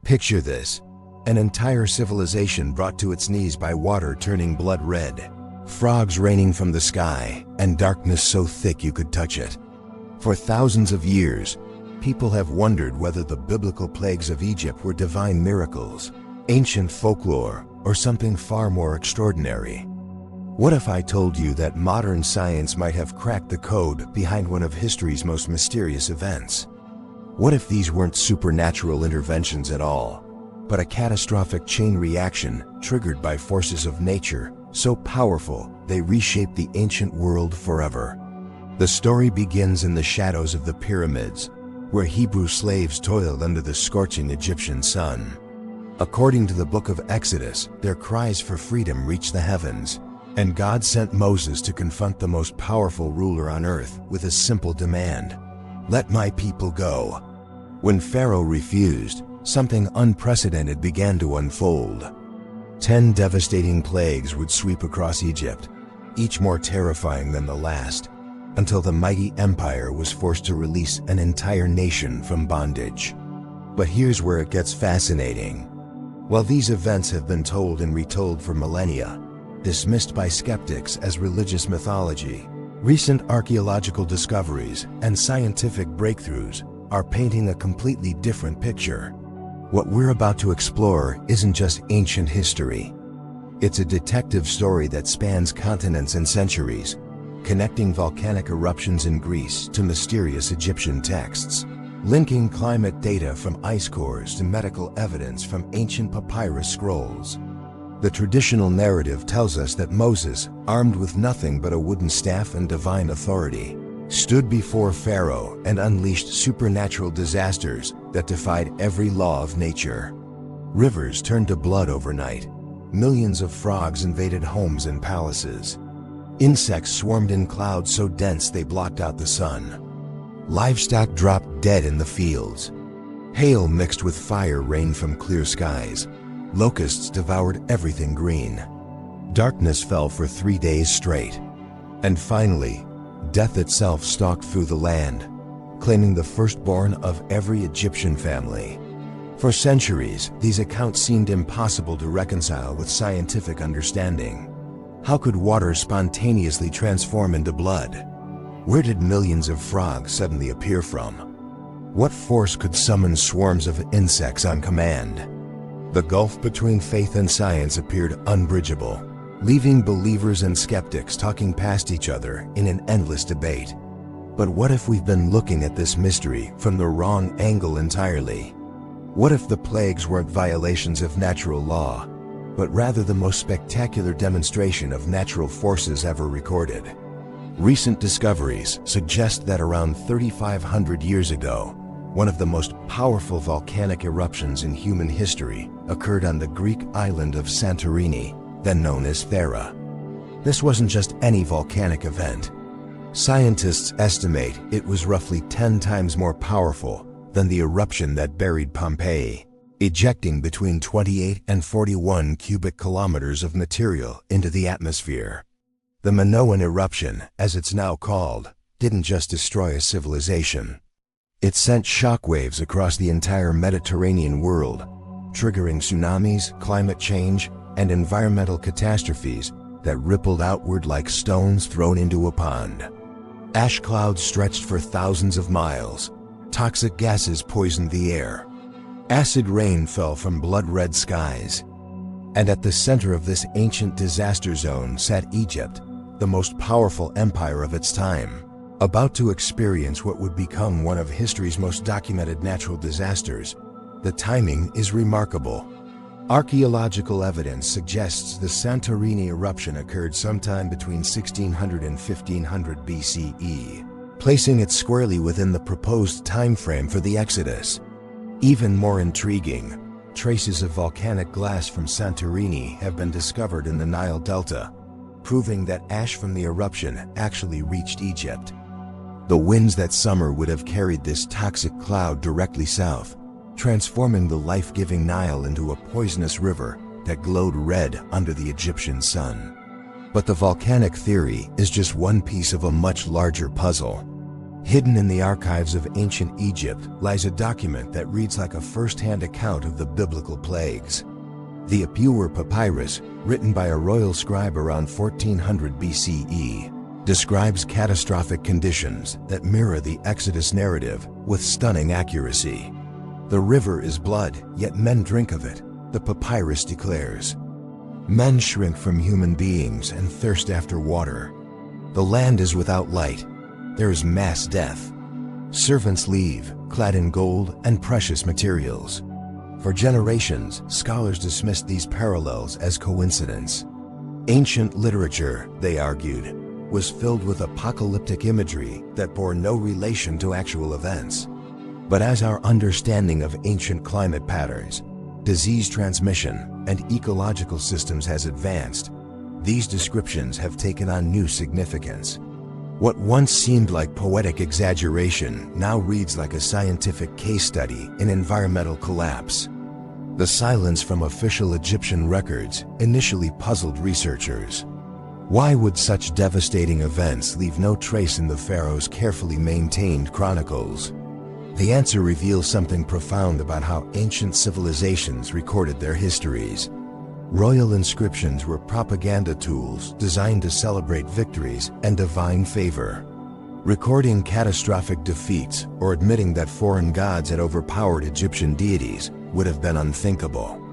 Picture this: an entire civilization brought to its knees by water turning blood red, frogs raining from the sky, and darkness so thick you could touch it. For thousands of years, people have wondered whether the biblical plagues of Egypt were divine miracles, ancient folklore, or something far more extraordinary. What if I told you that modern science might have cracked the code behind one of history's most mysterious events? What if these weren't supernatural interventions at all, but a catastrophic chain reaction triggered by forces of nature so powerful they reshaped the ancient world forever? The story begins in the shadows of the pyramids, where Hebrew slaves toiled under the scorching Egyptian sun. According to the book of Exodus, their cries for freedom reached the heavens, and God sent Moses to confront the most powerful ruler on earth with a simple demand: "Let my people go." When Pharaoh refused, something unprecedented began to unfold. 10 devastating plagues would sweep across Egypt, each more terrifying than the last, until the mighty empire was forced to release an entire nation from bondage. But here's where it gets fascinating. While these events have been told and retold for millennia, dismissed by skeptics as religious mythology, recent archaeological discoveries and scientific breakthroughs are painting a completely different picture. What we're about to explore isn't just ancient history. It's a detective story that spans continents and centuries, connecting volcanic eruptions in Greece to mysterious Egyptian texts, linking climate data from ice cores to medical evidence from ancient papyrus scrolls. The traditional narrative tells us that Moses, armed with nothing but a wooden staff and divine authority, stood before Pharaoh and unleashed supernatural disasters that defied every law of nature. Rivers turned to blood overnight. Millions of frogs invaded homes and palaces. Insects swarmed in clouds so dense they blocked out the sun. Livestock dropped dead in the fields. Hail mixed with fire rained from clear skies. Locusts devoured everything green. Darkness fell for 3 days straight. And finally, death itself stalked through the land, claiming the firstborn of every Egyptian family. For centuries, these accounts seemed impossible to reconcile with scientific understanding. How could water spontaneously transform into blood? Where did millions of frogs suddenly appear from? What force could summon swarms of insects on command? The gulf between faith and science appeared unbridgeable, leaving believers and skeptics talking past each other in an endless debate. But what if we've been looking at this mystery from the wrong angle entirely? What if the plagues weren't violations of natural law, but rather the most spectacular demonstration of natural forces ever recorded? Recent discoveries suggest that around 3,500 years ago, one of the most powerful volcanic eruptions in human history occurred on the Greek island of Santorini, then known as Thera. This wasn't just any volcanic event. Scientists estimate it was roughly 10 times more powerful than the eruption that buried Pompeii, ejecting between 28 and 41 cubic kilometers of material into the atmosphere. The Minoan eruption, as it's now called, didn't just destroy a civilization. It sent shockwaves across the entire Mediterranean world, triggering tsunamis, climate change, and environmental catastrophes that rippled outward like stones thrown into a pond. Ash clouds stretched for thousands of miles. Toxic gases poisoned the air. Acid rain fell from blood-red skies. And at the center of this ancient disaster zone sat Egypt, the most powerful empire of its time, about to experience what would become one of history's most documented natural disasters. The timing is remarkable. Archaeological evidence suggests the Santorini eruption occurred sometime between 1600 and 1500 BCE, placing it squarely within the proposed time frame for the Exodus. Even more intriguing, traces of volcanic glass from Santorini have been discovered in the Nile Delta, proving that ash from the eruption actually reached Egypt. The winds that summer would have carried this toxic cloud directly south, transforming the life-giving Nile into a poisonous river that glowed red under the Egyptian sun. But the volcanic theory is just one piece of a much larger puzzle. Hidden in the archives of ancient Egypt lies a document that reads like a first-hand account of the biblical plagues. The Apur Papyrus, written by a royal scribe around 1400 BCE, describes catastrophic conditions that mirror the Exodus narrative with stunning accuracy. The river is blood, yet men drink of it, the papyrus declares. Men shrink from human beings and thirst after water. The land is without light. There is mass death. Servants leave, clad in gold and precious materials. For generations, scholars dismissed these parallels as coincidence. Ancient literature, they argued, was filled with apocalyptic imagery that bore no relation to actual events. But as our understanding of ancient climate patterns, disease transmission, and ecological systems has advanced, these descriptions have taken on new significance. What once seemed like poetic exaggeration now reads like a scientific case study in environmental collapse. The silence from official Egyptian records initially puzzled researchers. Why would such devastating events leave no trace in the pharaoh's carefully maintained chronicles? The answer reveals something profound about how ancient civilizations recorded their histories. Royal inscriptions were propaganda tools designed to celebrate victories and divine favor. Recording catastrophic defeats or admitting that foreign gods had overpowered Egyptian deities would have been unthinkable.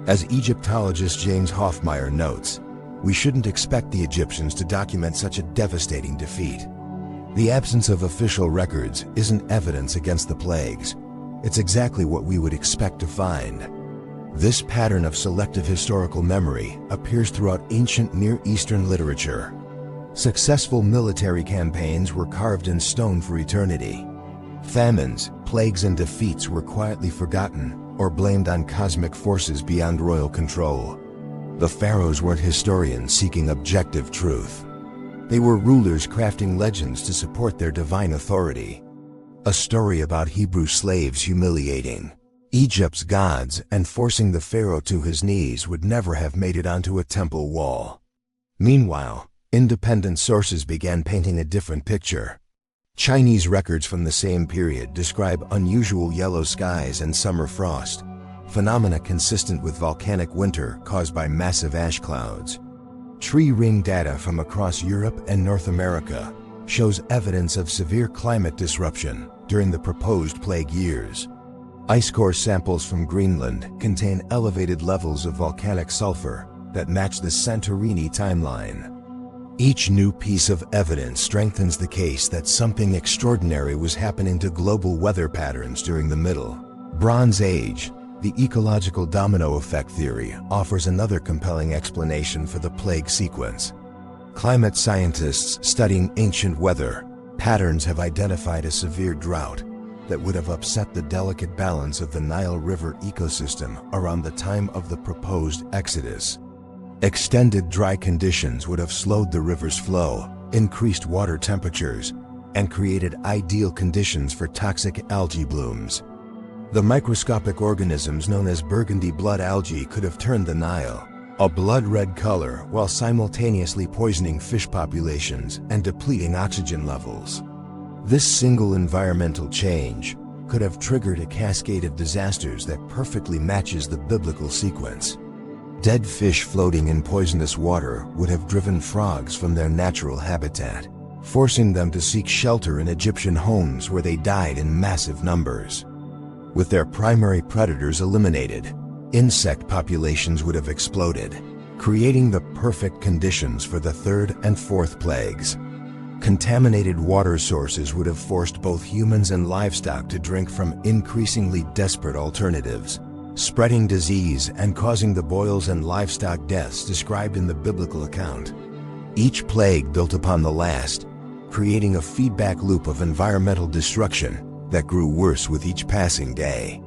As Egyptologist James Hoffmeyer notes, we shouldn't expect the Egyptians to document such a devastating defeat. The absence of official records isn't evidence against the plagues. It's exactly what we would expect to find. This pattern of selective historical memory appears throughout ancient Near Eastern literature. Successful military campaigns were carved in stone for eternity. Famines, plagues, and defeats were quietly forgotten or blamed on cosmic forces beyond royal control. The pharaohs weren't historians seeking objective truth. They were rulers crafting legends to support their divine authority. A story about Hebrew slaves humiliating Egypt's gods and forcing the pharaoh to his knees would never have made it onto a temple wall. Meanwhile, independent sources began painting a different picture. Chinese records from the same period describe unusual yellow skies and summer frost, phenomena consistent with volcanic winter caused by massive ash clouds. Tree ring data from across Europe and North America shows evidence of severe climate disruption during the proposed plague years. Ice core samples from Greenland contain elevated levels of volcanic sulfur that match the Santorini timeline. Each new piece of evidence strengthens the case that something extraordinary was happening to global weather patterns during the Middle Bronze Age. The ecological domino effect theory offers another compelling explanation for the plague sequence. Climate scientists studying ancient weather patterns have identified a severe drought that would have upset the delicate balance of the Nile River ecosystem around the time of the proposed exodus. Extended dry conditions would have slowed the river's flow, increased water temperatures, and created ideal conditions for toxic algae blooms. The microscopic organisms known as burgundy blood algae could have turned the Nile a blood-red color while simultaneously poisoning fish populations and depleting oxygen levels. This single environmental change could have triggered a cascade of disasters that perfectly matches the biblical sequence. Dead fish floating in poisonous water would have driven frogs from their natural habitat, forcing them to seek shelter in Egyptian homes where they died in massive numbers. With their primary predators eliminated, insect populations would have exploded, creating the perfect conditions for the third and fourth plagues. Contaminated water sources would have forced both humans and livestock to drink from increasingly desperate alternatives, spreading disease and causing the boils and livestock deaths described in the biblical account. Each plague built upon the last, creating a feedback loop of environmental destruction that grew worse with each passing day.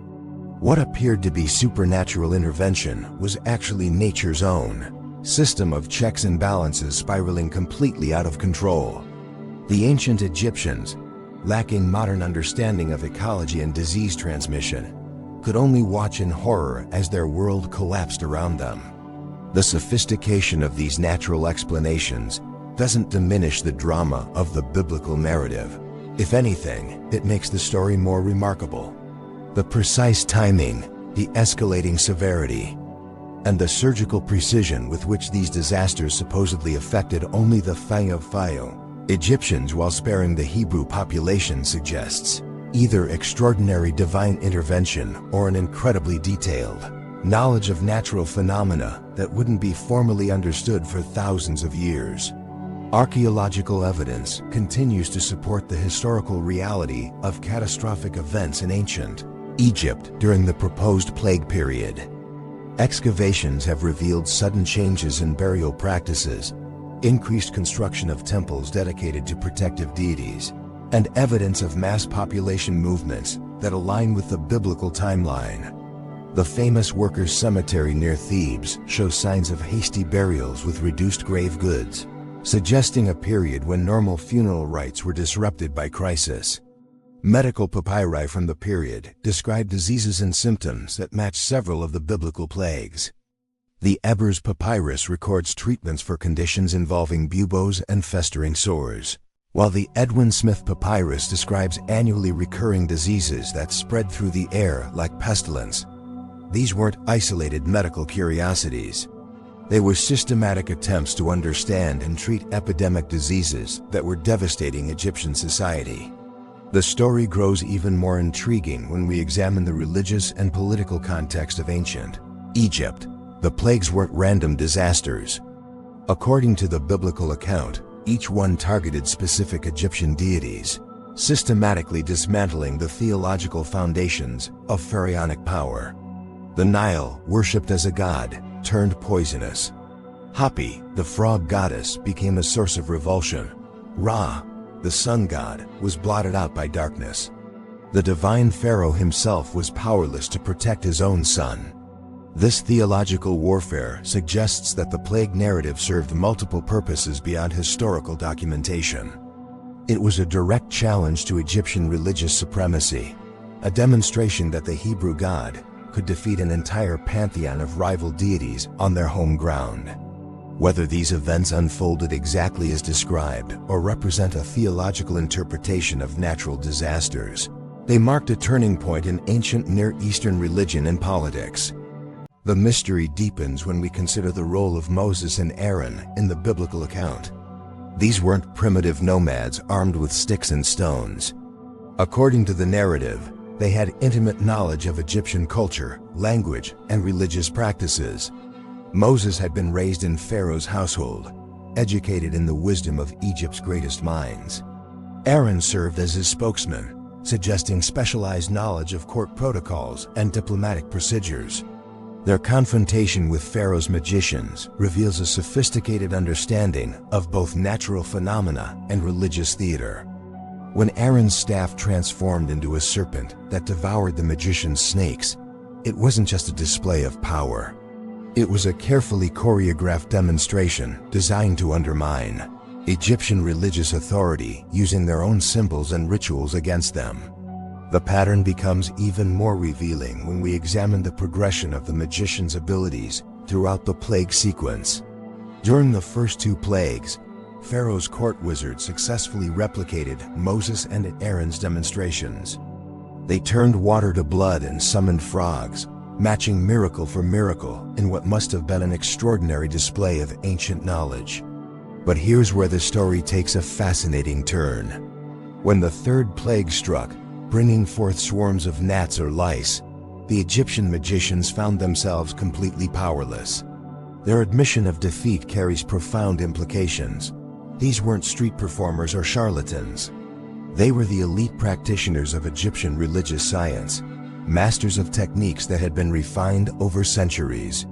What appeared to be supernatural intervention was actually nature's own system of checks and balances spiraling completely out of control. The ancient Egyptians, lacking modern understanding of ecology and disease transmission, could only watch in horror as their world collapsed around them. The sophistication of these natural explanations doesn't diminish the drama of the biblical narrative. If anything, it makes the story more remarkable. The precise timing, the escalating severity, and the surgical precision with which these disasters supposedly affected only the Pharaoh Egyptians while sparing the Hebrew population suggests either extraordinary divine intervention or an incredibly detailed knowledge of natural phenomena that wouldn't be formally understood for thousands of years. Archaeological evidence continues to support the historical reality of catastrophic events in ancient Egypt during the proposed plague period. Excavations have revealed sudden changes in burial practices, increased construction of temples dedicated to protective deities, and evidence of mass population movements that align with the biblical timeline. The famous Workers' Cemetery near Thebes shows signs of hasty burials with reduced grave goods, suggesting a period when normal funeral rites were disrupted by crisis. Medical papyri from the period describe diseases and symptoms that match several of the biblical plagues. The Ebers Papyrus records treatments for conditions involving buboes and festering sores, while the Edwin Smith Papyrus describes annually recurring diseases that spread through the air like pestilence. These weren't isolated medical curiosities. They were systematic attempts to understand and treat epidemic diseases that were devastating Egyptian society. The story grows even more intriguing when we examine the religious and political context of ancient Egypt. The plagues weren't random disasters. According to the biblical account, each one targeted specific Egyptian deities, systematically dismantling the theological foundations of pharaonic power. The Nile, worshipped as a god, turned poisonous. Hapi, the frog goddess, became a source of revulsion. Ra, the sun god, was blotted out by darkness. The divine pharaoh himself was powerless to protect his own son. This theological warfare suggests that the plague narrative served multiple purposes beyond historical documentation. It was a direct challenge to Egyptian religious supremacy, a demonstration that the Hebrew God could defeat an entire pantheon of rival deities on their home ground. Whether these events unfolded exactly as described or represent a theological interpretation of natural disasters, they marked a turning point in ancient Near Eastern religion and politics. The mystery deepens when we consider the role of Moses and Aaron in the biblical account. These weren't primitive nomads armed with sticks and stones. According to the narrative, they had intimate knowledge of Egyptian culture, language, and religious practices. Moses had been raised in Pharaoh's household, educated in the wisdom of Egypt's greatest minds. Aaron served as his spokesman, suggesting specialized knowledge of court protocols and diplomatic procedures. Their confrontation with Pharaoh's magicians reveals a sophisticated understanding of both natural phenomena and religious theater. When Aaron's staff transformed into a serpent that devoured the magician's snakes, it wasn't just a display of power. It was a carefully choreographed demonstration designed to undermine Egyptian religious authority using their own symbols and rituals against them. The pattern becomes even more revealing when we examine the progression of the magician's abilities throughout the plague sequence. During the first two plagues, Pharaoh's court wizards successfully replicated Moses and Aaron's demonstrations. They turned water to blood and summoned frogs, matching miracle for miracle in what must have been an extraordinary display of ancient knowledge. But here's where the story takes a fascinating turn. When the third plague struck, bringing forth swarms of gnats or lice, the Egyptian magicians found themselves completely powerless. Their admission of defeat carries profound implications. These weren't street performers or charlatans. They were the elite practitioners of Egyptian religious science, masters of techniques that had been refined over centuries.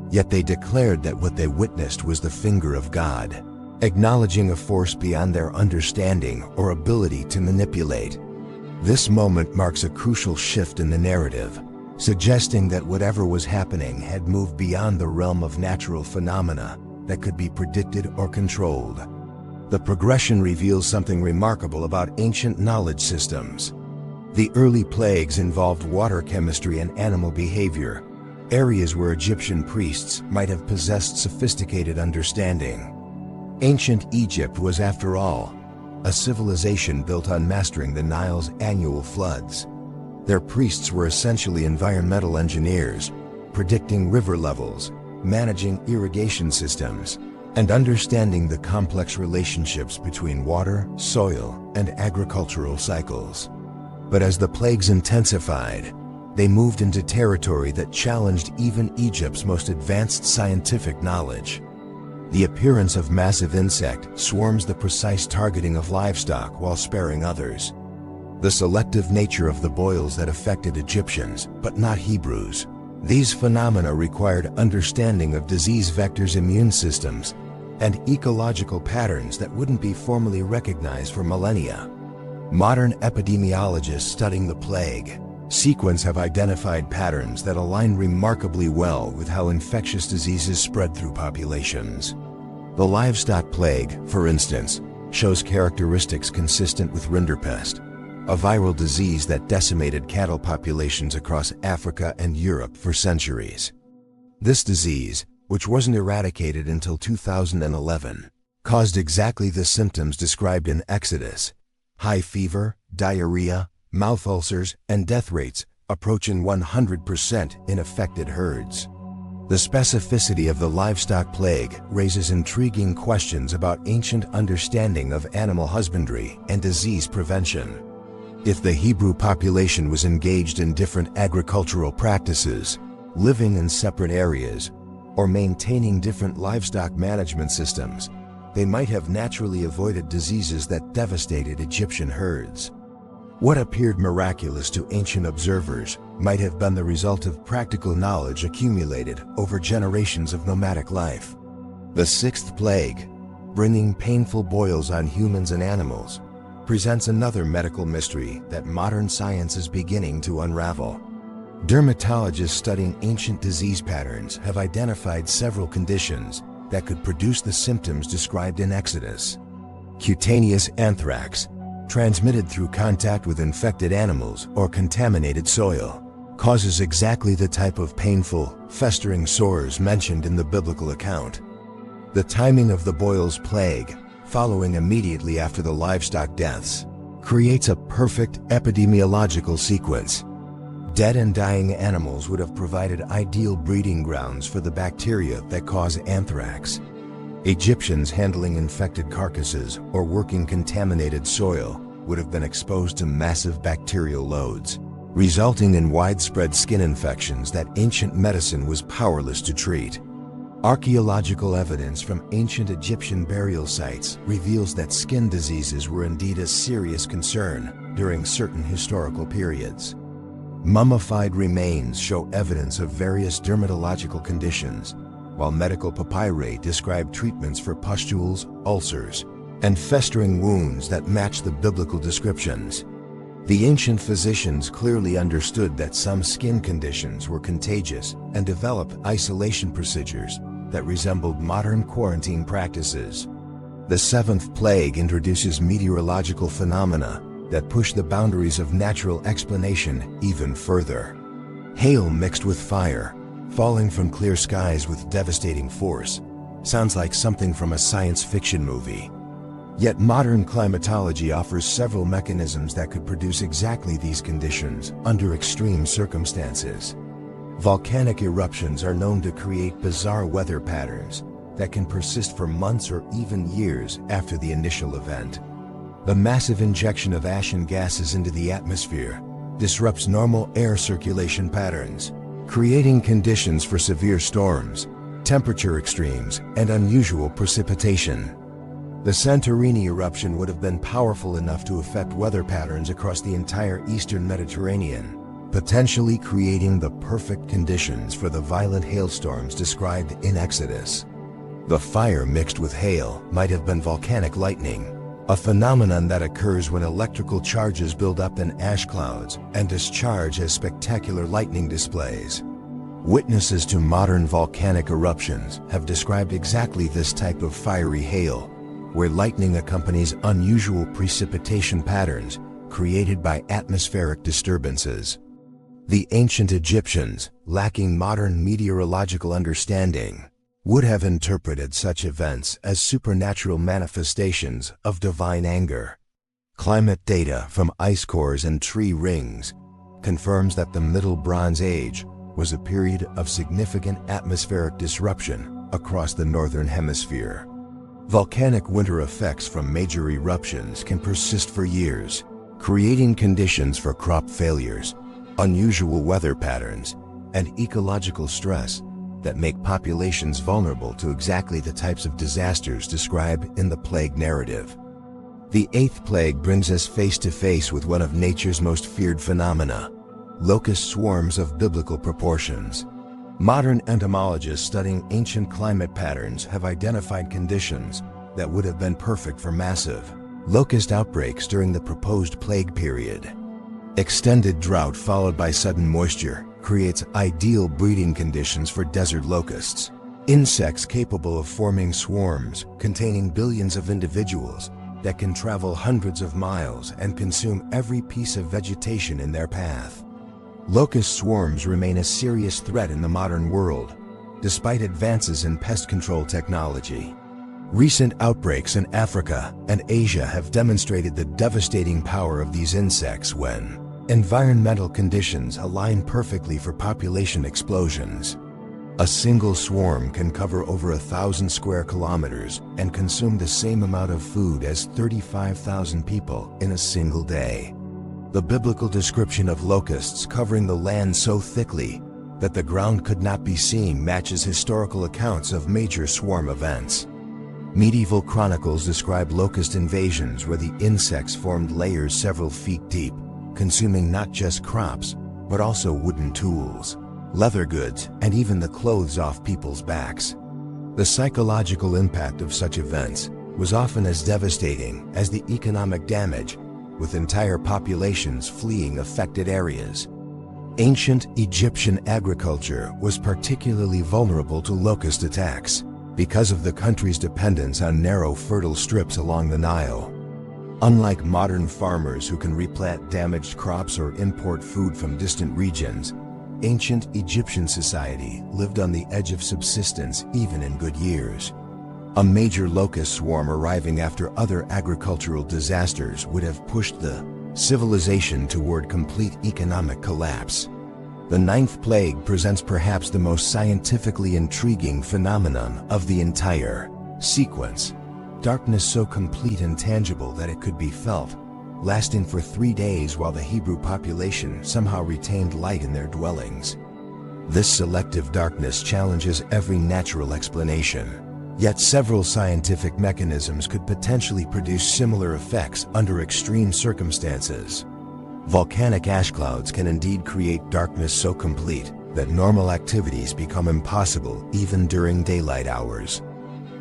Yet they declared that what they witnessed was the finger of God, acknowledging a force beyond their understanding or ability to manipulate. This moment marks a crucial shift in the narrative, suggesting that whatever was happening had moved beyond the realm of natural phenomena that could be predicted or controlled. The progression reveals something remarkable about ancient knowledge systems. The early plagues involved water chemistry and animal behavior, areas where Egyptian priests might have possessed sophisticated understanding. Ancient Egypt was, after all, a civilization built on mastering the Nile's annual floods. Their priests were essentially environmental engineers, predicting river levels, managing irrigation systems, and understanding the complex relationships between water, soil, and agricultural cycles. But as the plagues intensified, they moved into territory that challenged even Egypt's most advanced scientific knowledge. The appearance of massive insect swarms, the precise targeting of livestock while sparing others. The selective nature of the boils that affected Egyptians, but not Hebrews. These phenomena required understanding of disease vectors, immune systems, and ecological patterns that wouldn't be formally recognized for millennia. Modern epidemiologists studying the plague sequence have identified patterns that align remarkably well with how infectious diseases spread through populations. The livestock plague, for instance, shows characteristics consistent with rinderpest, a viral disease that decimated cattle populations across Africa and Europe for centuries. This disease, which wasn't eradicated until 2011, caused exactly the symptoms described in Exodus: high fever, diarrhea, mouth ulcers, and death rates approaching 100% in affected herds. The specificity of the livestock plague raises intriguing questions about ancient understanding of animal husbandry and disease prevention. If the Hebrew population was engaged in different agricultural practices, living in separate areas, or maintaining different livestock management systems, they might have naturally avoided diseases that devastated Egyptian herds. What appeared miraculous to ancient observers might have been the result of practical knowledge accumulated over generations of nomadic life. The sixth plague, bringing painful boils on humans and animals, presents another medical mystery that modern science is beginning to unravel. Dermatologists studying ancient disease patterns have identified several conditions that could produce the symptoms described in Exodus. Cutaneous anthrax, transmitted through contact with infected animals or contaminated soil, causes exactly the type of painful, festering sores mentioned in the biblical account. The timing of the boils plague, following immediately after the livestock deaths, creates a perfect epidemiological sequence. Dead and dying animals would have provided ideal breeding grounds for the bacteria that cause anthrax. Egyptians handling infected carcasses or working contaminated soil would have been exposed to massive bacterial loads, resulting in widespread skin infections that ancient medicine was powerless to treat. Archaeological evidence from ancient Egyptian burial sites reveals that skin diseases were indeed a serious concern during certain historical periods. Mummified remains show evidence of various dermatological conditions, while medical papyri describe treatments for pustules, ulcers, and festering wounds that match the biblical descriptions. The ancient physicians clearly understood that some skin conditions were contagious and developed isolation procedures that resembled modern quarantine practices. The seventh plague introduces meteorological phenomena that push the boundaries of natural explanation even further. Hail mixed with fire, falling from clear skies with devastating force, sounds like something from a science fiction movie. Yet modern climatology offers several mechanisms that could produce exactly these conditions under extreme circumstances. Volcanic eruptions are known to create bizarre weather patterns that can persist for months or even years after the initial event. The massive injection of ash and gases into the atmosphere disrupts normal air circulation patterns, creating conditions for severe storms, temperature extremes, and unusual precipitation. The Santorini eruption would have been powerful enough to affect weather patterns across the entire eastern Mediterranean, potentially creating the perfect conditions for the violent hailstorms described in Exodus. The fire mixed with hail might have been volcanic lightning, a phenomenon that occurs when electrical charges build up in ash clouds and discharge as spectacular lightning displays. Witnesses to modern volcanic eruptions have described exactly this type of fiery hail, where lightning accompanies unusual precipitation patterns created by atmospheric disturbances. The ancient Egyptians, lacking modern meteorological understanding, would have interpreted such events as supernatural manifestations of divine anger. Climate data from ice cores and tree rings confirms that the Middle Bronze Age was a period of significant atmospheric disruption across the northern hemisphere. Volcanic winter effects from major eruptions can persist for years, creating conditions for crop failures, unusual weather patterns, and ecological stress that make populations vulnerable to exactly the types of disasters described in the plague narrative. The eighth plague brings us face to face with one of nature's most feared phenomena: locust swarms of biblical proportions. Modern entomologists studying ancient climate patterns have identified conditions that would have been perfect for massive locust outbreaks during the proposed plague period. Extended drought followed by sudden moisture creates ideal breeding conditions for desert locusts, insects capable of forming swarms containing billions of individuals that can travel hundreds of miles and consume every piece of vegetation in their path. Locust swarms remain a serious threat in the modern world, despite advances in pest control technology. Recent outbreaks in Africa and Asia have demonstrated the devastating power of these insects when environmental conditions align perfectly for population explosions. A single swarm can cover over 1,000 square kilometers and consume the same amount of food as 35,000 people in a single day. The biblical description of locusts covering the land so thickly that the ground could not be seen matches historical accounts of major swarm events. Medieval chronicles describe locust invasions where the insects formed layers several feet deep, consuming not just crops, but also wooden tools, leather goods, and even the clothes off people's backs. The psychological impact of such events was often as devastating as the economic damage, with entire populations fleeing affected areas. Ancient Egyptian agriculture was particularly vulnerable to locust attacks because of the country's dependence on narrow, fertile strips along the Nile. Unlike modern farmers who can replant damaged crops or import food from distant regions, ancient Egyptian society lived on the edge of subsistence even in good years. A major locust swarm arriving after other agricultural disasters would have pushed the civilization toward complete economic collapse. The ninth plague presents perhaps the most scientifically intriguing phenomenon of the entire sequence. Darkness so complete and tangible that it could be felt, lasting for 3 days while the Hebrew population somehow retained light in their dwellings. This selective darkness challenges every natural explanation, yet several scientific mechanisms could potentially produce similar effects under extreme circumstances. Volcanic ash clouds can indeed create darkness so complete that normal activities become impossible even during daylight hours.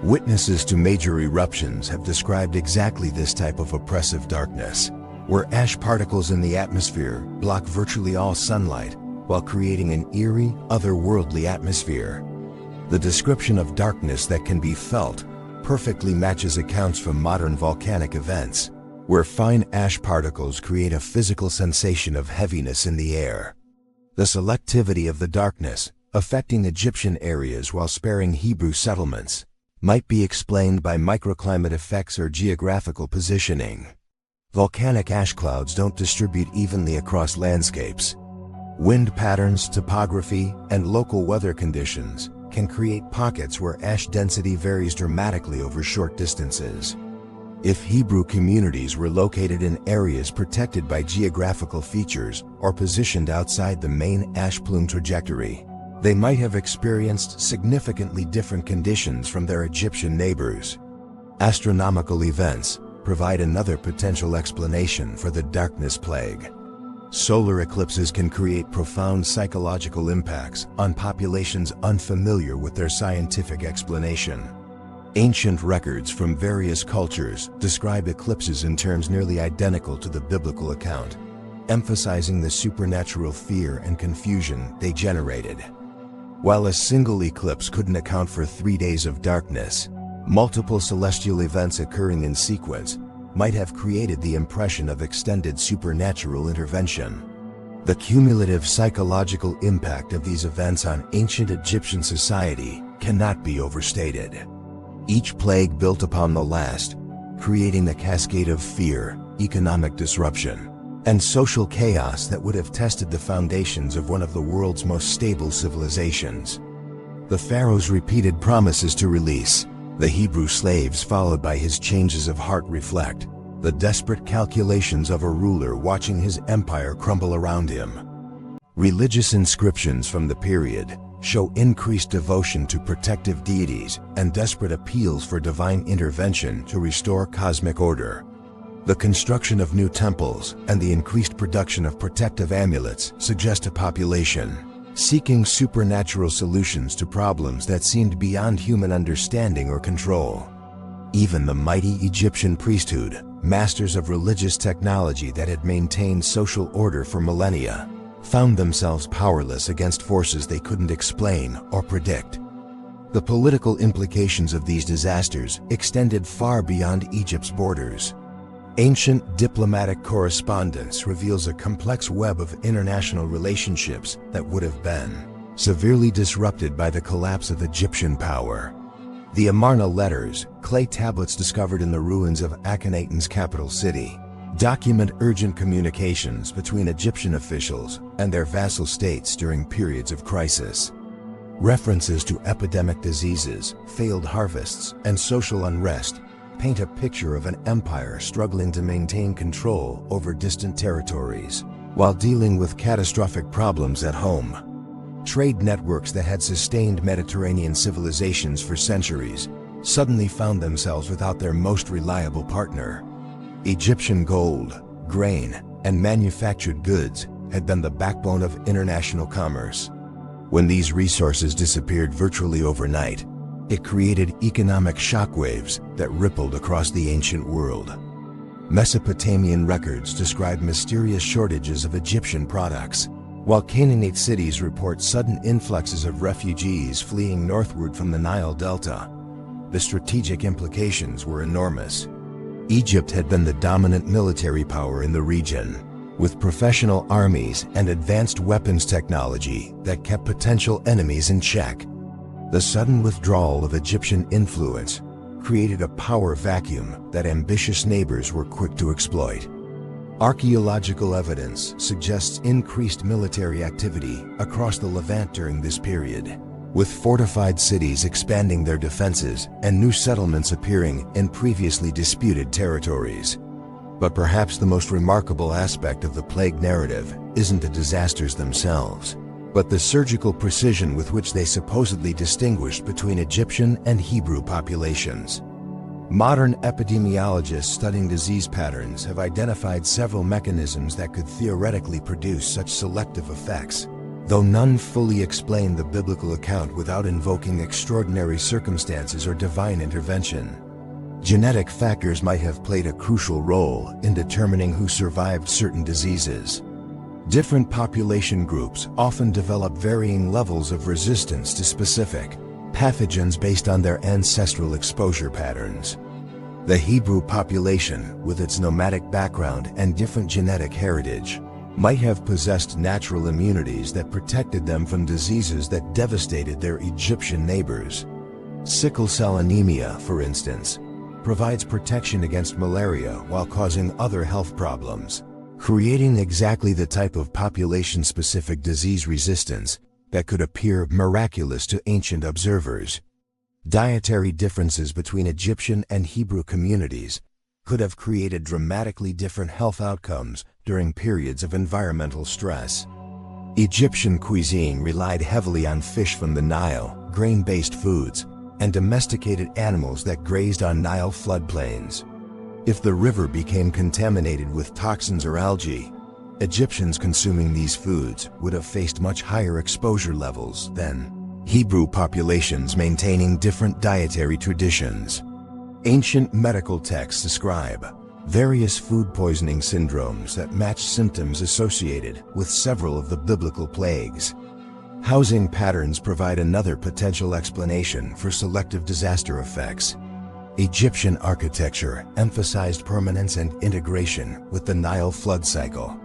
Witnesses to major eruptions have described exactly this type of oppressive darkness, where ash particles in the atmosphere block virtually all sunlight while creating an eerie, otherworldly atmosphere. The description of darkness that can be felt perfectly matches accounts from modern volcanic events, where fine ash particles create a physical sensation of heaviness in the air. The selectivity of the darkness, affecting Egyptian areas while sparing Hebrew settlements, might be explained by microclimate effects or geographical positioning. Volcanic ash clouds don't distribute evenly across landscapes. Wind patterns, topography, and local weather conditions can create pockets where ash density varies dramatically over short distances. If Hebrew communities were located in areas protected by geographical features or positioned outside the main ash plume trajectory, they might have experienced significantly different conditions from their Egyptian neighbors. Astronomical events provide another potential explanation for the darkness plague. Solar eclipses can create profound psychological impacts on populations unfamiliar with their scientific explanation. Ancient records from various cultures describe eclipses in terms nearly identical to the biblical account, emphasizing the supernatural fear and confusion they generated. While a single eclipse couldn't account for 3 days of darkness, multiple celestial events occurring in sequence might have created the impression of extended supernatural intervention. The cumulative psychological impact of these events on ancient Egyptian society cannot be overstated. Each plague built upon the last, creating a cascade of fear, economic disruption, and social chaos that would have tested the foundations of one of the world's most stable civilizations. The Pharaoh's repeated promises to release the Hebrew slaves, followed by his changes of heart, reflect the desperate calculations of a ruler watching his empire crumble around him. Religious inscriptions from the period show increased devotion to protective deities and desperate appeals for divine intervention to restore cosmic order. The construction of new temples and the increased production of protective amulets suggest a population seeking supernatural solutions to problems that seemed beyond human understanding or control. Even the mighty Egyptian priesthood, masters of religious technology that had maintained social order for millennia, found themselves powerless against forces they couldn't explain or predict. The political implications of these disasters extended far beyond Egypt's borders. Ancient diplomatic correspondence reveals a complex web of international relationships that would have been severely disrupted by the collapse of Egyptian power. The Amarna letters, clay tablets discovered in the ruins of Akhenaten's capital city, document urgent communications between Egyptian officials and their vassal states during periods of crisis. References to epidemic diseases, failed harvests, and social unrest paint a picture of an empire struggling to maintain control over distant territories while dealing with catastrophic problems at home. Trade networks that had sustained Mediterranean civilizations for centuries suddenly found themselves without their most reliable partner. Egyptian gold, grain, and manufactured goods had been the backbone of international commerce. When these resources disappeared virtually overnight, it created economic shockwaves that rippled across the ancient world. Mesopotamian records describe mysterious shortages of Egyptian products, while Canaanite cities report sudden influxes of refugees fleeing northward from the Nile Delta. The strategic implications were enormous. Egypt had been the dominant military power in the region, with professional armies and advanced weapons technology that kept potential enemies in check. The sudden withdrawal of Egyptian influence created a power vacuum that ambitious neighbors were quick to exploit. Archaeological evidence suggests increased military activity across the Levant during this period, with fortified cities expanding their defenses and new settlements appearing in previously disputed territories. But perhaps the most remarkable aspect of the plague narrative isn't the disasters themselves, but the surgical precision with which they supposedly distinguished between Egyptian and Hebrew populations. Modern epidemiologists studying disease patterns have identified several mechanisms that could theoretically produce such selective effects, though none fully explain the biblical account without invoking extraordinary circumstances or divine intervention. Genetic factors might have played a crucial role in determining who survived certain diseases. Different population groups often develop varying levels of resistance to specific pathogens based on their ancestral exposure patterns. The Hebrew population, with its nomadic background and different genetic heritage, might have possessed natural immunities that protected them from diseases that devastated their Egyptian neighbors. Sickle cell anemia, for instance, provides protection against malaria while causing other health problems, creating exactly the type of population-specific disease resistance that could appear miraculous to ancient observers. Dietary differences between Egyptian and Hebrew communities could have created dramatically different health outcomes during periods of environmental stress. Egyptian cuisine relied heavily on fish from the Nile, grain-based foods, and domesticated animals that grazed on Nile floodplains. If the river became contaminated with toxins or algae, Egyptians consuming these foods would have faced much higher exposure levels than Hebrew populations maintaining different dietary traditions. Ancient medical texts describe various food poisoning syndromes that match symptoms associated with several of the biblical plagues. Housing patterns provide another potential explanation for selective disaster effects. Egyptian architecture emphasized permanence and integration with the Nile flood cycle.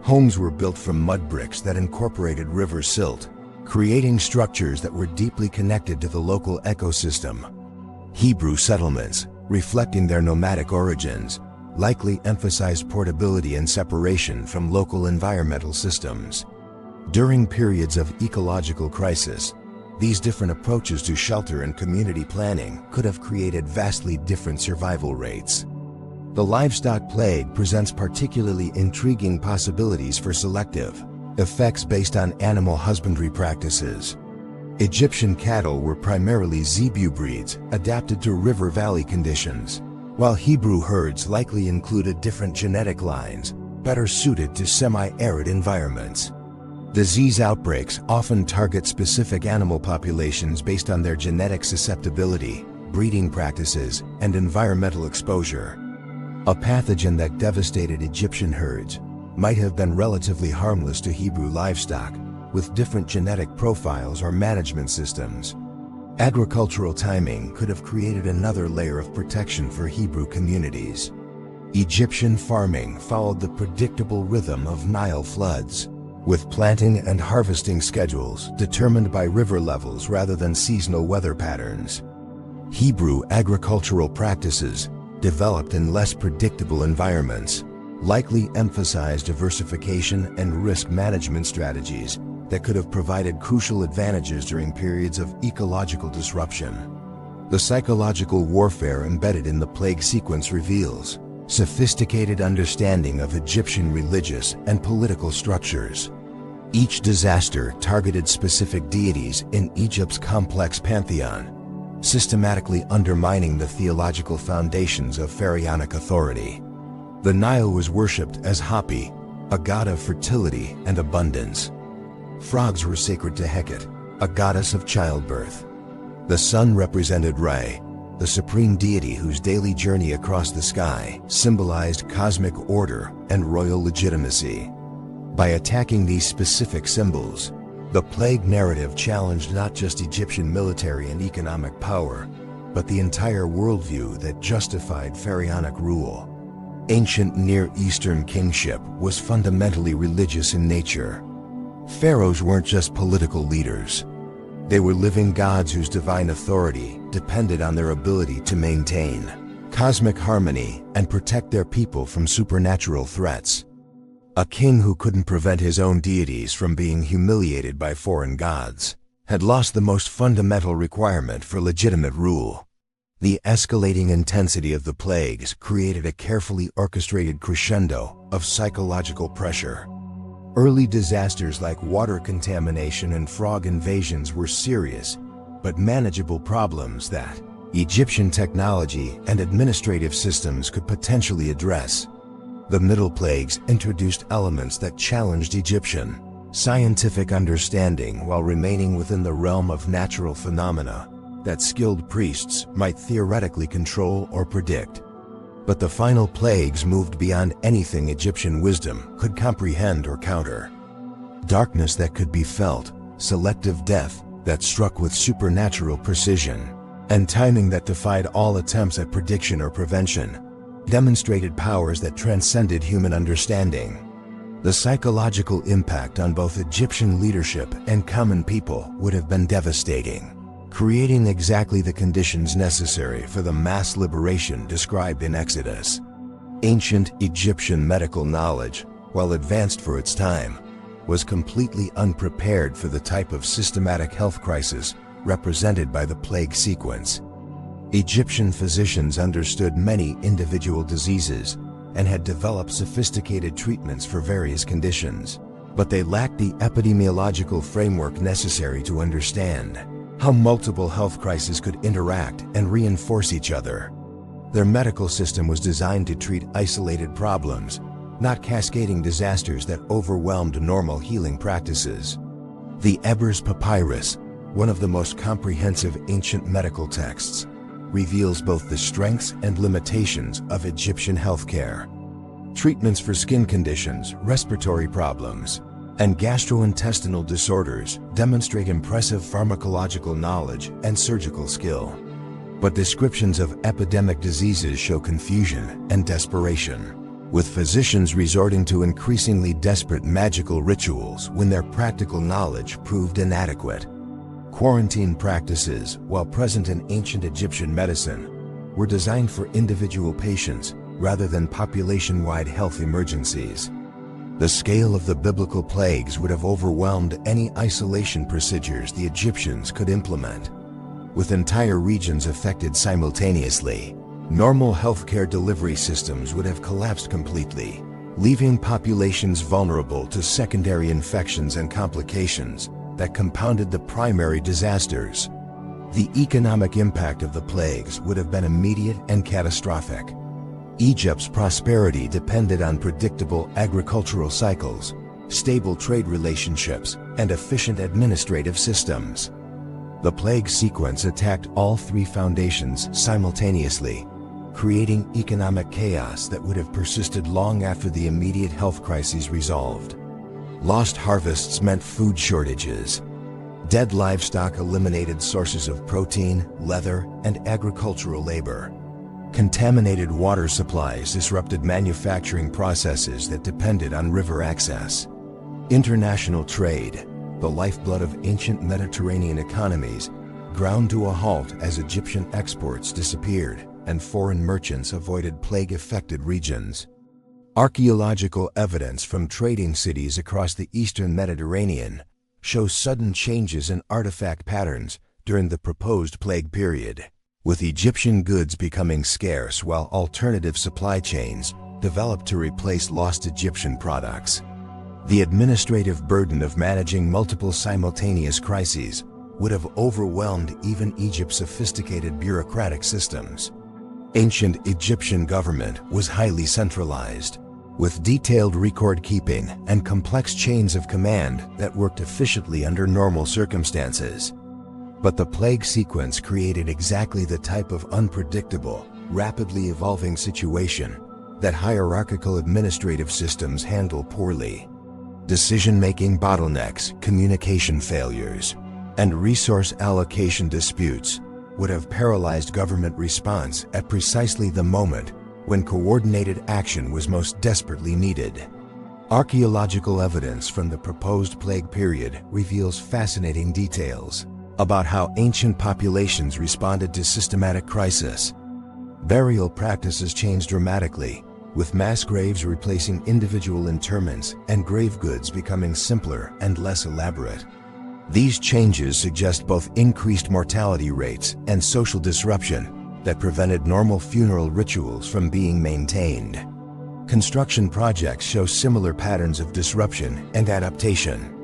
Homes were built from mud bricks that incorporated river silt, creating structures that were deeply connected to the local ecosystem. Hebrew settlements, reflecting their nomadic origins, likely emphasized portability and separation from local environmental systems. During periods of ecological crisis, these different approaches to shelter and community planning could have created vastly different survival rates. The livestock plague presents particularly intriguing possibilities for selective effects based on animal husbandry practices. Egyptian cattle were primarily zebu breeds adapted to river valley conditions, while Hebrew herds likely included different genetic lines better suited to semi-arid environments. Disease outbreaks often target specific animal populations based on their genetic susceptibility, breeding practices, and environmental exposure. A pathogen that devastated Egyptian herds might have been relatively harmless to Hebrew livestock, with different genetic profiles or management systems. Agricultural timing could have created another layer of protection for Hebrew communities. Egyptian farming followed the predictable rhythm of Nile floods, with planting and harvesting schedules determined by river levels rather than seasonal weather patterns. Hebrew agricultural practices, developed in less predictable environments, likely emphasized diversification and risk management strategies that could have provided crucial advantages during periods of ecological disruption. The psychological warfare embedded in the plague sequence reveals sophisticated understanding of Egyptian religious and political structures. Each disaster targeted specific deities in Egypt's complex pantheon, systematically undermining the theological foundations of pharaonic authority. The Nile was worshipped as Hapi, a god of fertility and abundance. Frogs were sacred to Hecate, a goddess of childbirth. The sun represented Re, the supreme deity whose daily journey across the sky symbolized cosmic order and royal legitimacy. By attacking these specific symbols, the plague narrative challenged not just Egyptian military and economic power, but the entire worldview that justified pharaonic rule. Ancient Near Eastern kingship was fundamentally religious in nature. Pharaohs weren't just political leaders. They were living gods whose divine authority depended on their ability to maintain cosmic harmony and protect their people from supernatural threats. A king who couldn't prevent his own deities from being humiliated by foreign gods had lost the most fundamental requirement for legitimate rule. The escalating intensity of the plagues created a carefully orchestrated crescendo of psychological pressure. Early disasters like water contamination and frog invasions were serious, but manageable problems that Egyptian technology and administrative systems could potentially address. The Middle Plagues introduced elements that challenged Egyptian scientific understanding while remaining within the realm of natural phenomena that skilled priests might theoretically control or predict. But the final plagues moved beyond anything Egyptian wisdom could comprehend or counter. Darkness that could be felt, selective death that struck with supernatural precision, and timing that defied all attempts at prediction or prevention, demonstrated powers that transcended human understanding. The psychological impact on both Egyptian leadership and common people would have been devastating, creating exactly the conditions necessary for the mass liberation described in Exodus. Ancient Egyptian medical knowledge, while advanced for its time, was completely unprepared for the type of systematic health crisis represented by the plague sequence. Egyptian physicians understood many individual diseases and had developed sophisticated treatments for various conditions, but they lacked the epidemiological framework necessary to understand how multiple health crises could interact and reinforce each other. Their medical system was designed to treat isolated problems, not cascading disasters that overwhelmed normal healing practices. The Ebers Papyrus, one of the most comprehensive ancient medical texts, reveals both the strengths and limitations of Egyptian healthcare. Treatments for skin conditions, respiratory problems, and gastrointestinal disorders demonstrate impressive pharmacological knowledge and surgical skill. But descriptions of epidemic diseases show confusion and desperation. with physicians resorting to increasingly desperate magical rituals when their practical knowledge proved inadequate. Quarantine practices, while present in ancient Egyptian medicine, were designed for individual patients rather than population-wide health emergencies. The scale of the biblical plagues would have overwhelmed any isolation procedures the Egyptians could implement. With entire regions affected simultaneously, normal healthcare delivery systems would have collapsed completely, leaving populations vulnerable to secondary infections and complications that compounded the primary disasters. The economic impact of the plagues would have been immediate and catastrophic. Egypt's prosperity depended on predictable agricultural cycles, stable trade relationships, and efficient administrative systems. The plague sequence attacked all three foundations simultaneously, creating economic chaos that would have persisted long after the immediate health crises resolved. Lost harvests meant food shortages. Dead livestock eliminated sources of protein, leather, and agricultural labor. Contaminated water supplies disrupted manufacturing processes that depended on river access. International trade, the lifeblood of ancient Mediterranean economies, ground to a halt as Egyptian exports disappeared and foreign merchants avoided plague-affected regions. Archaeological evidence from trading cities across the eastern Mediterranean shows sudden changes in artifact patterns during the proposed plague period, with Egyptian goods becoming scarce while alternative supply chains developed to replace lost Egyptian products. The administrative burden of managing multiple simultaneous crises would have overwhelmed even Egypt's sophisticated bureaucratic systems. Ancient Egyptian government was highly centralized, with detailed record-keeping and complex chains of command that worked efficiently under normal circumstances. But the plague sequence created exactly the type of unpredictable, rapidly evolving situation that hierarchical administrative systems handle poorly. Decision-making bottlenecks, communication failures, and resource allocation disputes would have paralyzed government response at precisely the moment when coordinated action was most desperately needed. Archaeological evidence from the proposed plague period reveals fascinating details about how ancient populations responded to systematic crisis. Burial practices changed dramatically, with mass graves replacing individual interments and grave goods becoming simpler and less elaborate. These changes suggest both increased mortality rates and social disruption that prevented normal funeral rituals from being maintained. Construction projects show similar patterns of disruption and adaptation.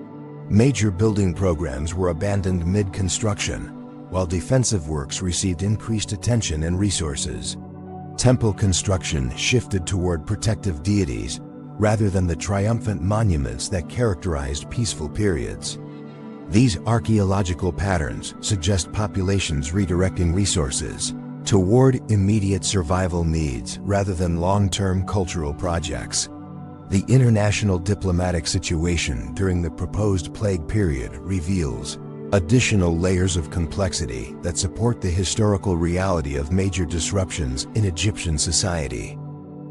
Major building programs were abandoned mid-construction, while defensive works received increased attention and resources. Temple construction shifted toward protective deities rather than the triumphant monuments that characterized peaceful periods. These archaeological patterns suggest populations redirecting resources toward immediate survival needs rather than long-term cultural projects. The international diplomatic situation during the proposed plague period reveals additional layers of complexity that support the historical reality of major disruptions in Egyptian society.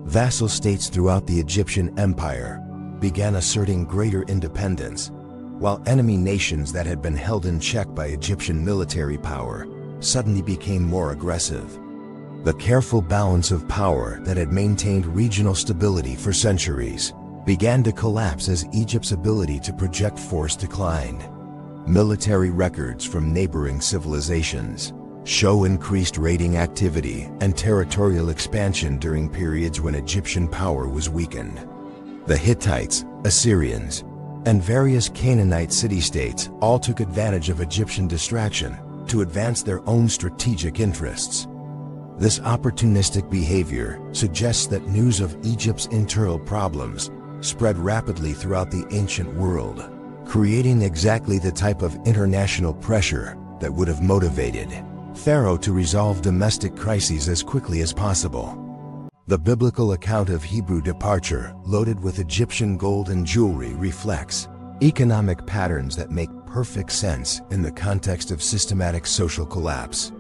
Vassal states throughout the Egyptian empire began asserting greater independence, while enemy nations that had been held in check by Egyptian military power suddenly became more aggressive. The careful balance of power that had maintained regional stability for centuries began to collapse as Egypt's ability to project force declined. Military records from neighboring civilizations show increased raiding activity and territorial expansion during periods when Egyptian power was weakened. The Hittites, Assyrians, and various Canaanite city-states all took advantage of Egyptian distraction to advance their own strategic interests. This opportunistic behavior suggests that news of Egypt's internal problems spread rapidly throughout the ancient world, creating exactly the type of international pressure that would have motivated Pharaoh to resolve domestic crises as quickly as possible. The biblical account of Hebrew departure, loaded with Egyptian gold and jewelry, reflects economic patterns that make perfect sense in the context of systematic social collapse.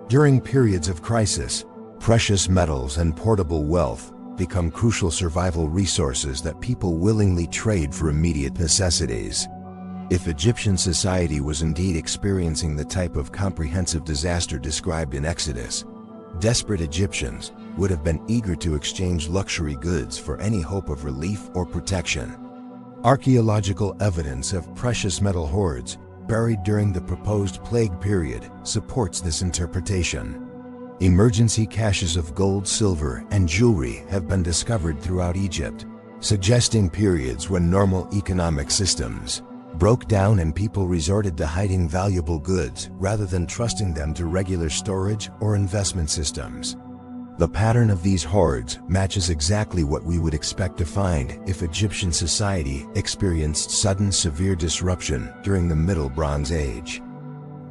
During periods of crisis, precious metals and portable wealth become crucial survival resources that people willingly trade for immediate necessities. If Egyptian society was indeed experiencing the type of comprehensive disaster described in Exodus, desperate Egyptians would have been eager to exchange luxury goods for any hope of relief or protection. Archaeological evidence of precious metal hoards buried during the proposed plague period supports this interpretation. Emergency caches of gold, silver, and jewelry have been discovered throughout Egypt, suggesting periods when normal economic systems broke down and people resorted to hiding valuable goods rather than trusting them to regular storage or investment systems. The pattern of these hoards matches exactly what we would expect to find if Egyptian society experienced sudden severe disruption during the Middle Bronze Age.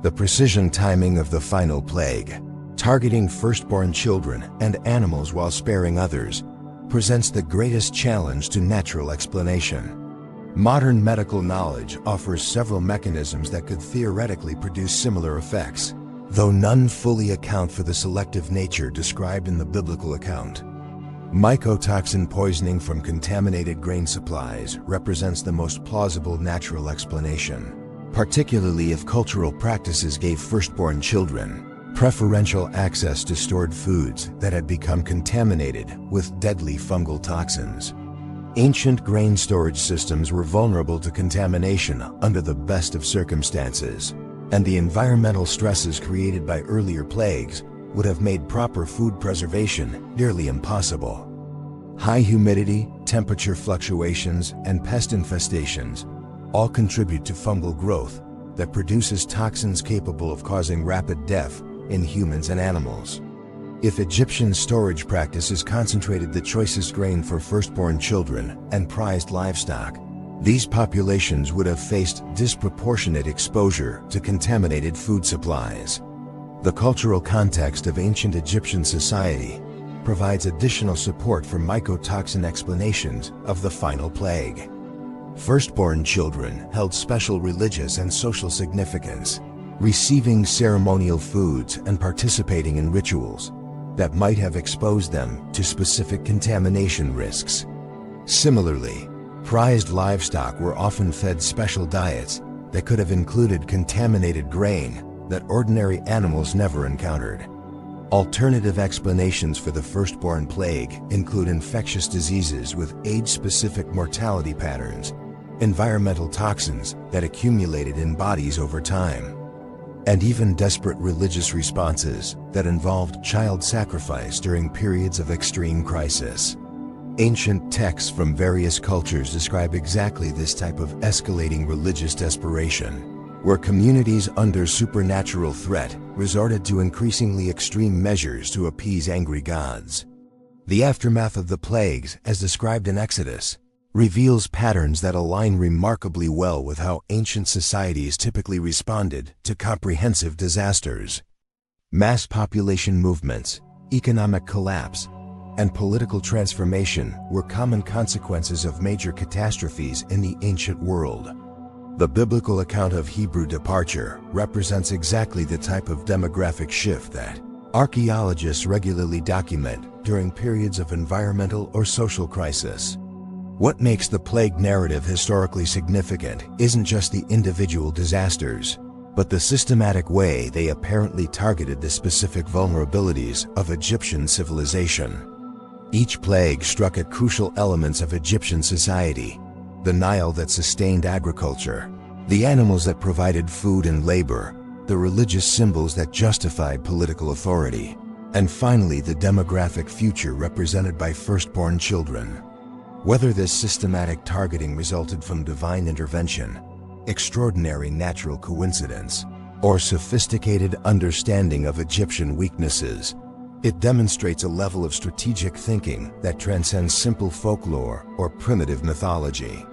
The precision timing of the final plague, targeting firstborn children and animals while sparing others, presents the greatest challenge to natural explanation. Modern medical knowledge offers several mechanisms that could theoretically produce similar effects, though none fully account for the selective nature described in the biblical account. Mycotoxin poisoning from contaminated grain supplies represents the most plausible natural explanation, particularly if cultural practices gave firstborn children preferential access to stored foods that had become contaminated with deadly fungal toxins. Ancient grain storage systems were vulnerable to contamination under the best of circumstances, and the environmental stresses created by earlier plagues would have made proper food preservation nearly impossible. High humidity, temperature fluctuations, and pest infestations all contribute to fungal growth that produces toxins capable of causing rapid death in humans and animals. If Egyptian storage practices concentrated the choicest grain for firstborn children and prized livestock, these populations would have faced disproportionate exposure to contaminated food supplies. The cultural context of ancient Egyptian society provides additional support for mycotoxin explanations of the final plague. Firstborn children held special religious and social significance, receiving ceremonial foods and participating in rituals that might have exposed them to specific contamination risks. Similarly, prized livestock were often fed special diets that could have included contaminated grain that ordinary animals never encountered. Alternative explanations for the firstborn plague include infectious diseases with age-specific mortality patterns, environmental toxins that accumulated in bodies over time, and even desperate religious responses that involved child sacrifice during periods of extreme crisis. Ancient texts from various cultures describe exactly this type of escalating religious desperation, where communities under supernatural threat resorted to increasingly extreme measures to appease angry gods. The aftermath of the plagues, as described in Exodus, reveals patterns that align remarkably well with how ancient societies typically responded to comprehensive disasters. Mass population movements, economic collapse, and political transformation were common consequences of major catastrophes in the ancient world. The biblical account of Hebrew departure represents exactly the type of demographic shift that archaeologists regularly document during periods of environmental or social crisis. What makes the plague narrative historically significant isn't just the individual disasters, but the systematic way they apparently targeted the specific vulnerabilities of Egyptian civilization. Each plague struck at crucial elements of Egyptian society: the Nile that sustained agriculture, the animals that provided food and labor, the religious symbols that justified political authority, and finally the demographic future represented by firstborn children. Whether this systematic targeting resulted from divine intervention, extraordinary natural coincidence, or sophisticated understanding of Egyptian weaknesses, it demonstrates a level of strategic thinking that transcends simple folklore or primitive mythology.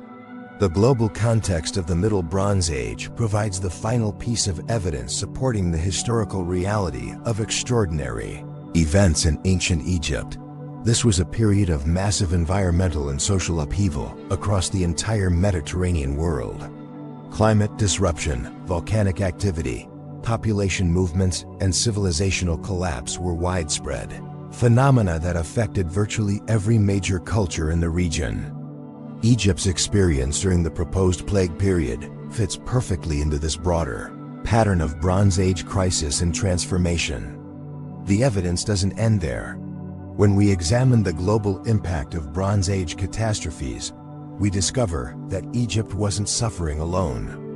The global context of the Middle Bronze Age provides the final piece of evidence supporting the historical reality of extraordinary events in ancient Egypt. This was a period of massive environmental and social upheaval across the entire Mediterranean world. Climate disruption, volcanic activity, population movements, and civilizational collapse were widespread, phenomena that affected virtually every major culture in the region. Egypt's experience during the proposed plague period fits perfectly into this broader pattern of Bronze Age crisis and transformation. The evidence doesn't end there. When we examine the global impact of Bronze Age catastrophes, we discover that Egypt wasn't suffering alone.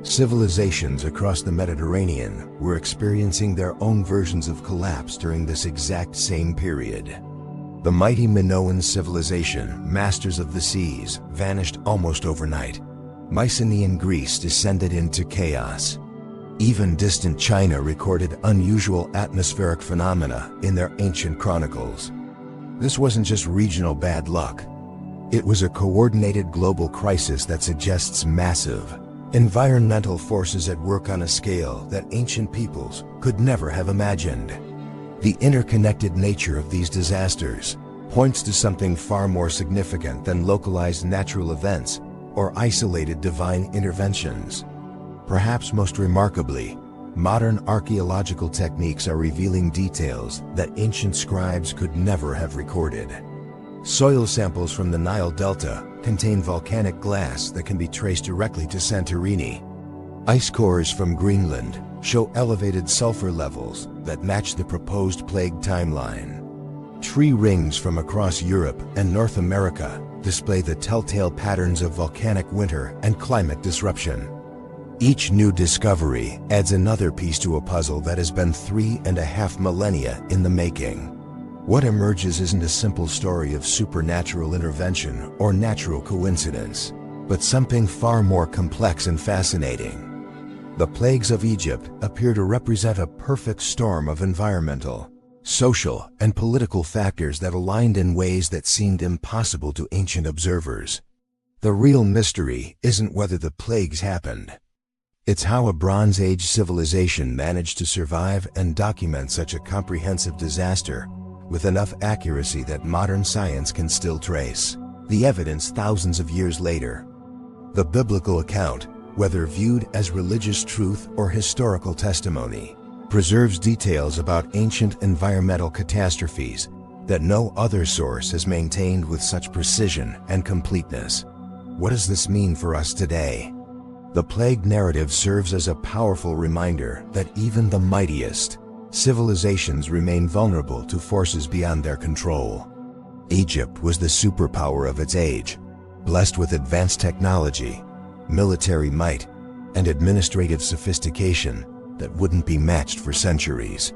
Civilizations across the Mediterranean were experiencing their own versions of collapse during this exact same period. The mighty Minoan civilization, masters of the seas, vanished almost overnight. Mycenaean Greece descended into chaos. Even distant China recorded unusual atmospheric phenomena in their ancient chronicles. This wasn't just regional bad luck. It was a coordinated global crisis that suggests massive environmental forces at work on a scale that ancient peoples could never have imagined. The interconnected nature of these disasters points to something far more significant than localized natural events or isolated divine interventions. Perhaps most remarkably, modern archaeological techniques are revealing details that ancient scribes could never have recorded. Soil samples from the Nile Delta contain volcanic glass that can be traced directly to Santorini. Ice cores from Greenland show elevated sulfur levels that match the proposed plague timeline. Tree rings from across Europe and North America display the telltale patterns of volcanic winter and climate disruption. Each new discovery adds another piece to a puzzle that has been 3.5 millennia in the making. What emerges isn't a simple story of supernatural intervention or natural coincidence, but something far more complex and fascinating. The plagues of Egypt appear to represent a perfect storm of environmental, social, and political factors that aligned in ways that seemed impossible to ancient observers. The real mystery isn't whether the plagues happened. It's how a Bronze Age civilization managed to survive and document such a comprehensive disaster with enough accuracy that modern science can still trace the evidence thousands of years later. The biblical account, whether viewed as religious truth or historical testimony, preserves details about ancient environmental catastrophes that no other source has maintained with such precision and completeness. What does this mean for us today? The plague narrative serves as a powerful reminder that even the mightiest civilizations remain vulnerable to forces beyond their control. Egypt was the superpower of its age, blessed with advanced technology, military might, and administrative sophistication that wouldn't be matched for centuries.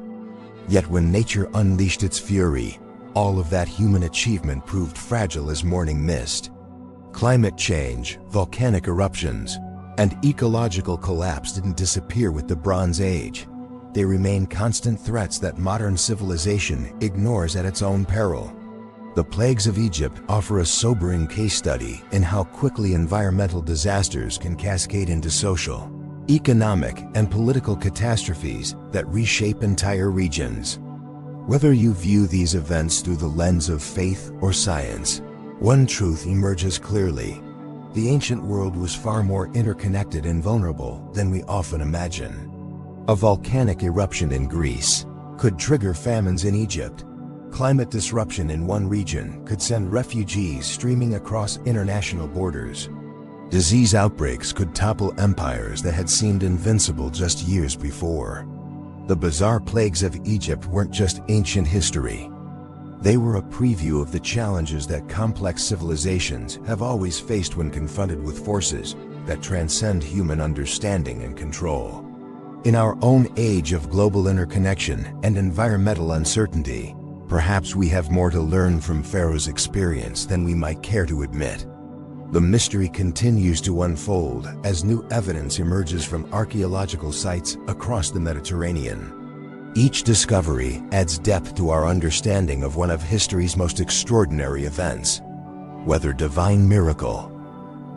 Yet when nature unleashed its fury, all of that human achievement proved fragile as morning mist. Climate change, volcanic eruptions, and ecological collapse didn't disappear with the Bronze Age. They remain constant threats that modern civilization ignores at its own peril. The plagues of Egypt offer a sobering case study in how quickly environmental disasters can cascade into social, economic, and political catastrophes that reshape entire regions. Whether you view these events through the lens of faith or science, one truth emerges clearly. The ancient world was far more interconnected and vulnerable than we often imagine. A volcanic eruption in Greece could trigger famines in Egypt. Climate disruption in one region could send refugees streaming across international borders. Disease outbreaks could topple empires that had seemed invincible just years before. The bizarre plagues of Egypt weren't just ancient history. They were a preview of the challenges that complex civilizations have always faced when confronted with forces that transcend human understanding and control. In our own age of global interconnection and environmental uncertainty, perhaps we have more to learn from Pharaoh's experience than we might care to admit. The mystery continues to unfold as new evidence emerges from archaeological sites across the Mediterranean. Each discovery adds depth to our understanding of one of history's most extraordinary events. Whether divine miracle,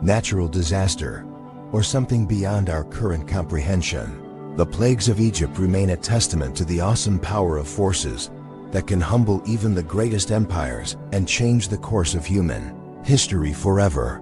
natural disaster, or something beyond our current comprehension, the plagues of Egypt remain a testament to the awesome power of forces that can humble even the greatest empires and change the course of human history forever.